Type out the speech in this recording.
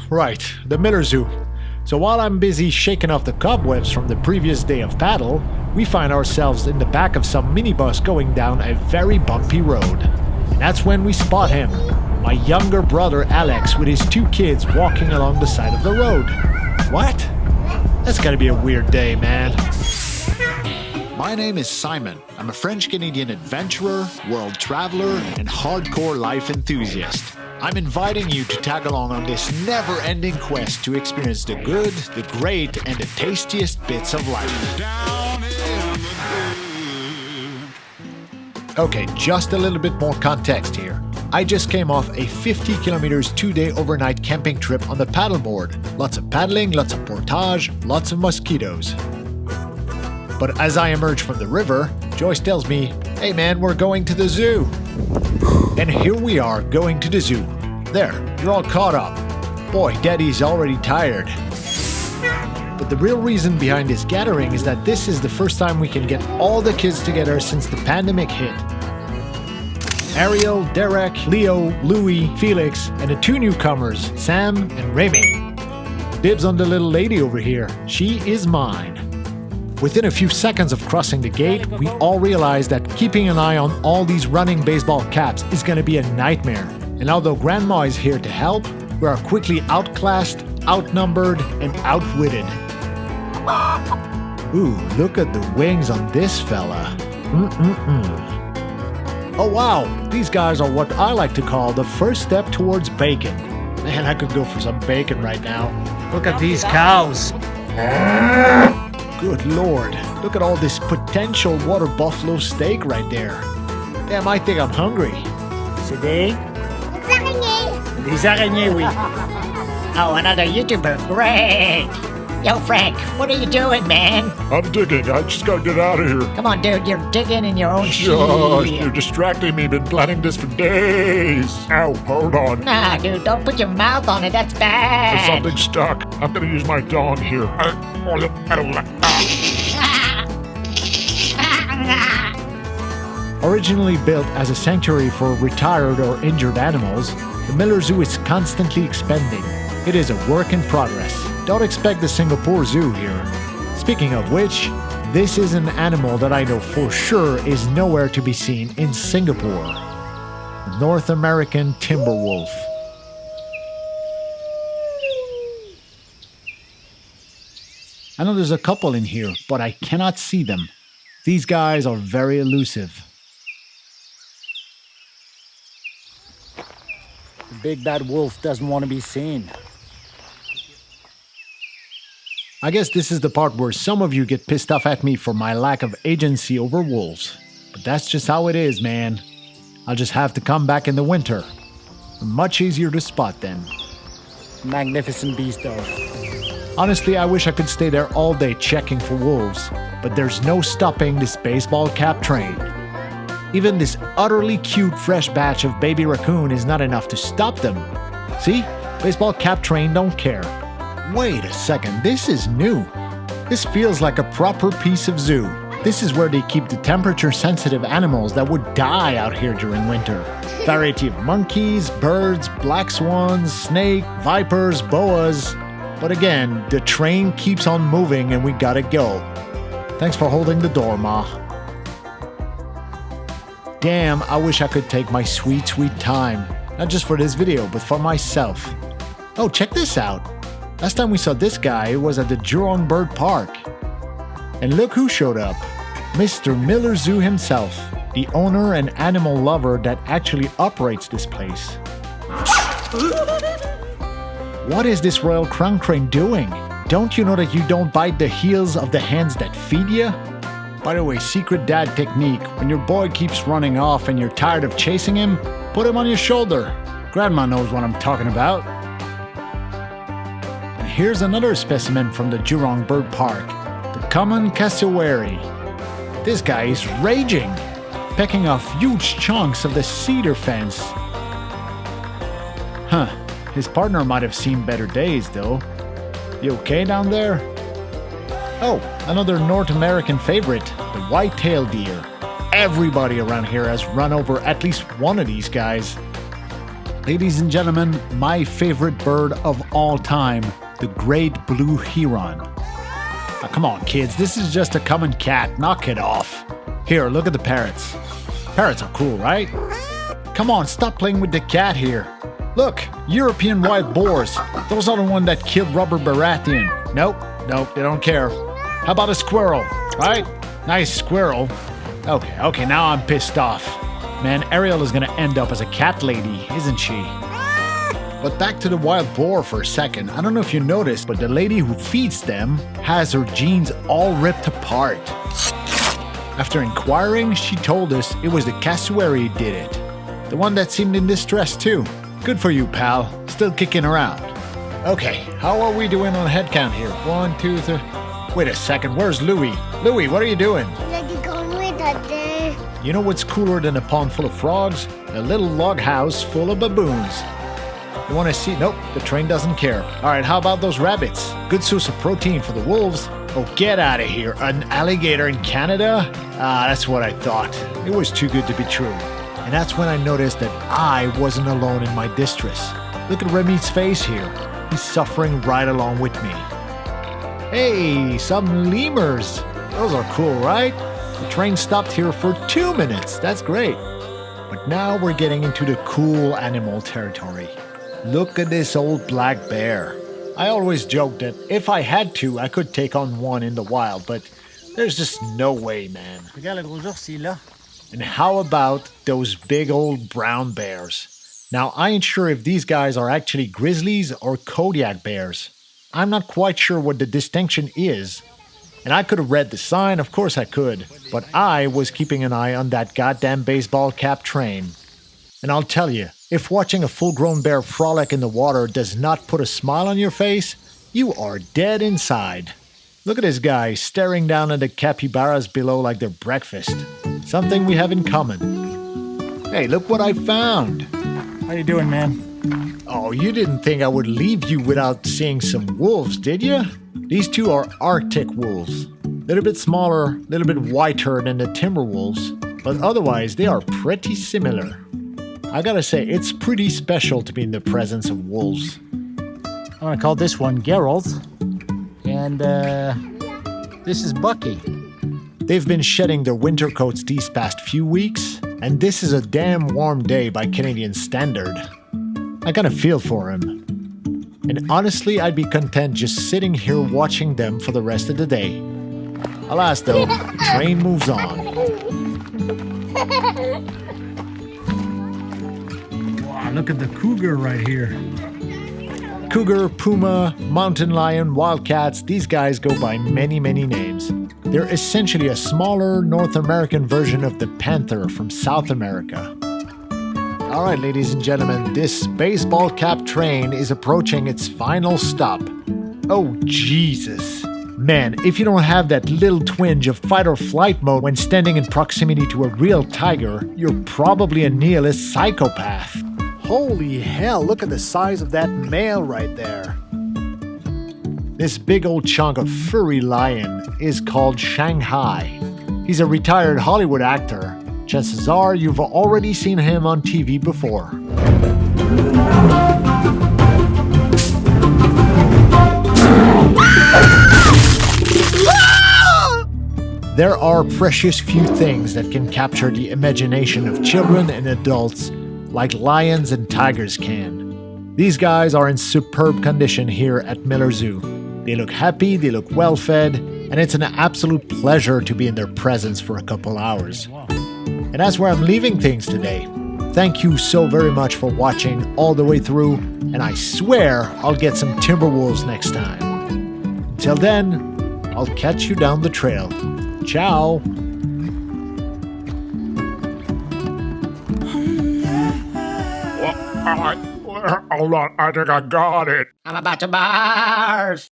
Right, the Miller Zoo. So while I'm busy shaking off the cobwebs from the previous day of paddle, we find ourselves in the back of some minibus going down a very bumpy road. And that's when we spot him, my younger brother Alex with his 2 kids walking along the side of the road. What? That's gotta be a weird day, man. My name is Simon. I'm a French-Canadian adventurer, world traveler, and hardcore life enthusiast. I'm inviting you to tag along on this never-ending quest to experience the good, the great, and the tastiest bits of life. Okay, just a little bit more context here. I just came off a 50 kilometers 2-day overnight camping trip on the paddleboard. Lots of paddling, lots of portage, lots of mosquitoes. But as I emerge from the river, Joyce tells me, "Hey man, we're going to the zoo." And here we are going to the zoo. There, you're all caught up. Boy, Daddy's already tired. But the real reason behind this gathering is that this is the first time we can get all the kids together since the pandemic hit. Ariel, Derek, Leo, Louie, Felix, and the 2 newcomers, Sam and Remy. Dibs on the little lady over here. She is mine. Within a few seconds of crossing the gate, we all realize that keeping an eye on all these running baseball caps is gonna be a nightmare. And although Grandma is here to help, we are quickly outclassed, outnumbered, and outwitted. Ooh, look at the wings on this fella. Oh wow, these guys are what I like to call the first step towards bacon. Man, I could go for some bacon right now. Look at these cows. Good lord, look at all this potential water buffalo steak right there. Damn, I think I'm hungry. C'est des araignées. Des araignées, oui. Oh, another YouTuber. Great. Yo, Frank, what are you doing, man? I'm digging. I just gotta get out of here. Come on, dude. You're digging in your own shit. You're distracting me. Been planning this for days. Ow, hold on. Nah, dude, don't put your mouth on it. That's bad. There's something stuck. I'm gonna use my dong here. Originally built as a sanctuary for retired or injured animals, the Miller Zoo is constantly expanding. It is a work in progress. Don't expect the Singapore Zoo here. Speaking of which, this is an animal that I know for sure is nowhere to be seen in Singapore. The North American timber wolf. I know there's a couple in here, but I cannot see them. These guys are very elusive. The big bad wolf doesn't want to be seen. I guess this is the part where some of you get pissed off at me for my lack of agency over wolves. But that's just how it is, man. I'll just have to come back in the winter. Much easier to spot then. Magnificent beast though. Honestly, I wish I could stay there all day checking for wolves, but there's no stopping this baseball cap train. Even this utterly cute fresh batch of baby raccoon is not enough to stop them. See? Baseball cap train don't care. Wait a second, this is new. This feels like a proper piece of zoo. This is where they keep the temperature-sensitive animals that would die out here during winter. Variety of monkeys, birds, black swans, snake, vipers, boas. But again, the train keeps on moving and we gotta go. Thanks for holding the door, Ma. Damn, I wish I could take my sweet, sweet time. Not just for this video, but for myself. Oh, check this out. Last time we saw this guy, it was at the Jurong Bird Park. And look who showed up. Mr. Miller Zoo himself, the owner and animal lover that actually operates this place. What is this royal crown crane doing? Don't you know that you don't bite the heels of the hands that feed you? By the way, secret dad technique, when your boy keeps running off and you're tired of chasing him, put him on your shoulder. Grandma knows what I'm talking about. And here's another specimen from the Jurong Bird Park, the common cassowary. This guy is raging, pecking off huge chunks of the cedar fence. Huh, his partner might have seen better days though. You okay down there? Oh, another North American favorite, the white-tailed deer. Everybody around here has run over at least one of these guys. Ladies and gentlemen, my favorite bird of all time, the great blue heron. Now, come on, kids, this is just a common cat. Knock it off. Here, look at the parrots. Parrots are cool, right? Come on, stop playing with the cat here. Look, European wild boars. Those are the ones that killed Robert Baratheon. Nope, they don't care. How about a squirrel, right? Nice squirrel. Okay, now I'm pissed off. Man, Ariel is gonna end up as a cat lady, isn't she? But back to the wild boar for a second. I don't know if you noticed, but the lady who feeds them has her jeans all ripped apart. After inquiring, she told us it was the cassowary who did it. The one that seemed in distress too. Good for you, pal. Still kicking around. Okay, how are we doing on head count here? 1, 2, 3... Wait a second, where's Louie? Louie, what are you doing? You know what's cooler than a pond full of frogs? A little log house full of baboons. You want to see? Nope, the train doesn't care. Alright, how about those rabbits? Good source of protein for the wolves. Oh, get out of here. An alligator in Canada? That's what I thought. It was too good to be true. And that's when I noticed that I wasn't alone in my distress. Look at Remy's face here. He's suffering right along with me. Hey, some lemurs. Those are cool, right? The train stopped here for 2 minutes. That's great. But now we're getting into the cool animal territory. Look at this old black bear. I always joke that if I had to, I could take on one in the wild, but there's just no way, man. And how about those big old brown bears? Now, I ain't sure if these guys are actually grizzlies or Kodiak bears. I'm not quite sure what the distinction is. And I could have read the sign, of course I could. But I was keeping an eye on that goddamn baseball cap train. And I'll tell you, if watching a full-grown bear frolic in the water does not put a smile on your face, you are dead inside. Look at this guy staring down at the capybaras below like they're breakfast. Something we have in common. Hey, look what I found. How you doing, man? Oh, you didn't think I would leave you without seeing some wolves, did you? These two are Arctic wolves. A little bit smaller, a little bit whiter than the timber wolves, but otherwise they are pretty similar. I gotta say, it's pretty special to be in the presence of wolves. I'm gonna call this one Geralt. And this is Bucky. They've been shedding their winter coats these past few weeks, and this is a damn warm day by Canadian standard. I got a feel for him. And honestly, I'd be content just sitting here watching them for the rest of the day. Alas though, the train moves on. Wow, look at the cougar right here. Cougar, puma, mountain lion, wildcats, these guys go by many, many names. They're essentially a smaller North American version of the panther from South America. Alright, ladies and gentlemen, this baseball cap train is approaching its final stop. Oh, Jesus. Man, if you don't have that little twinge of fight or flight mode when standing in proximity to a real tiger, you're probably a nihilist psychopath. Holy hell, look at the size of that male right there. This big old chunk of furry lion is called Shanghai. He's a retired Hollywood actor. Chances are you've already seen him on TV before. There are precious few things that can capture the imagination of children and adults like lions and tigers can. These guys are in superb condition here at Miller Zoo. They look happy, they look well fed, and it's an absolute pleasure to be in their presence for a couple hours. And that's where I'm leaving things today. Thank you so very much for watching all the way through, and I swear I'll get some timber wolves next time. Until then, I'll catch you down the trail. Ciao! Hold on, I think I got it. I'm about to barf.